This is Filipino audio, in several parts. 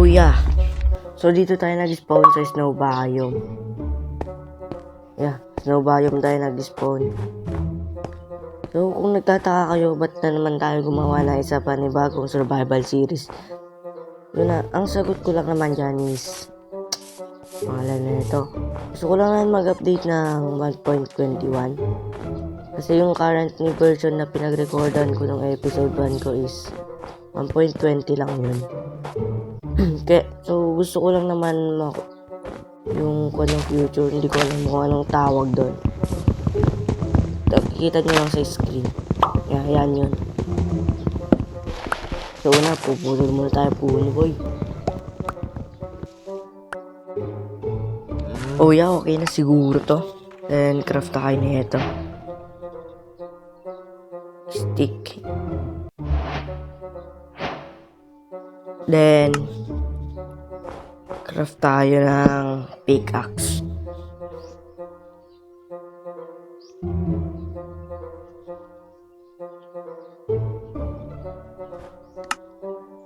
yeah. So dito tayo nag-spawn sa snow biome. Yeah, snow biome tayo nag-spawn. So kung nagtataka kayo, ba't na naman tayo gumawa ng isa pa ni bagong survival series? Yun na, ang sagot ko lang naman dyan is pangalan na ito. Gusto ko lang naman mag-update ng 1.21. Kasi yung current ni version na pinag-recordan ko ng episode 1 ko is 1.20 lang yun. Kaya, so gusto ko lang naman yung ng future, hindi ko alam kung anong tawag doon. Nakikita nyo lang sa screen. Yeah, yan yun. So una, pupulol muna tayo puno, boy. Oh yeah, okay na siguro to. Then craft tayo na ito. Stick. Then craft tayo ng pickaxe.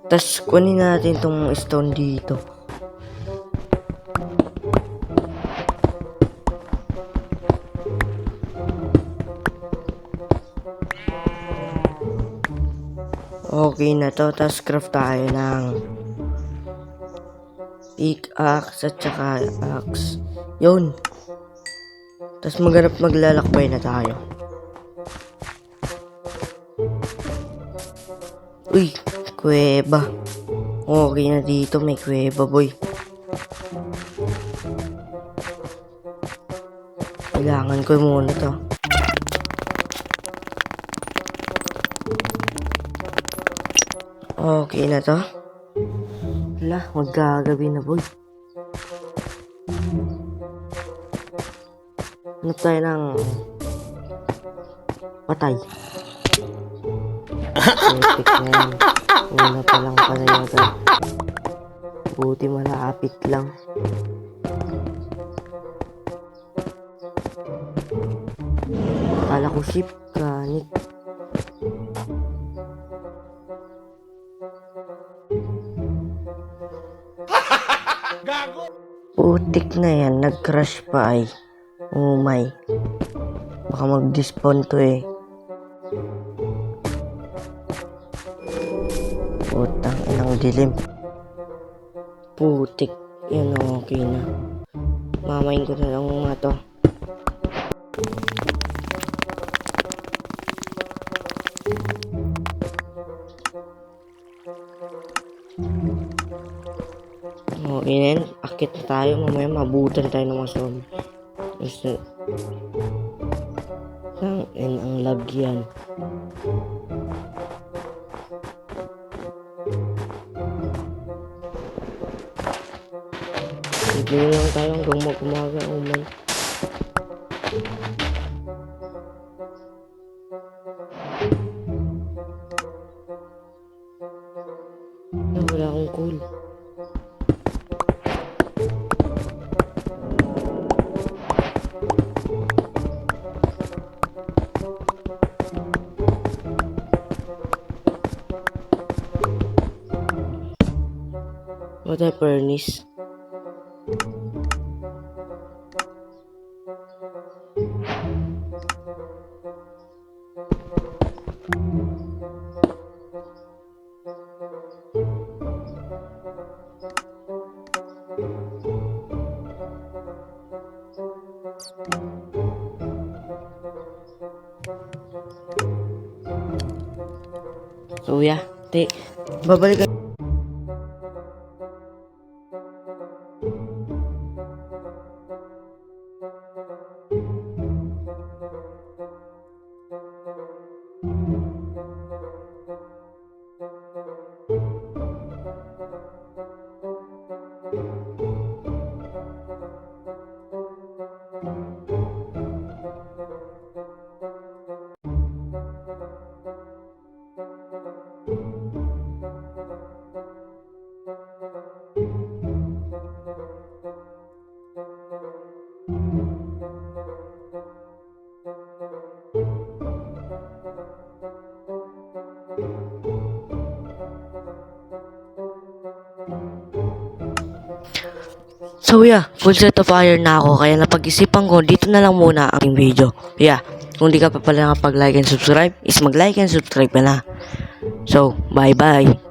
Tapos kunin natin tong stone dito. Okay na to. Tapos craft tayo ng pickaxe at saka axe. Yun. Tapos maglalakbay na tayo. Uy, kuweba. Okay na dito, may kuweba, boy. Kailangan ko muna to. Okay na to. Wala, magkagabi na, boy. Hanap tayo ng patay. Epic na yan. Una pa lang pala agad. Buti malapit lang. Kala ko ship, ganit. Putik na yan, nag-crash pa ay. Oh my. Baka mag-despawn to eh. Putang inang dilim. Putik. Yan, okay na. Mamayin ko na lang mga to. Okay na yan. Akit na tayo. Mamaya mabutan tayo ng mga zombie. Gusto. Ang lag yan. Bigyan lang tayo hanggang mag-umaga. Oh man. Wala akong cool. What a furnace. So yeah, babalik So yeah, full set of fire na ako kaya napag-isipan ko dito na lang muna ang aking video. Yeah, kung di ka pa pala nakapag-like and subscribe, is mag-like and subscribe ka na. So, bye-bye.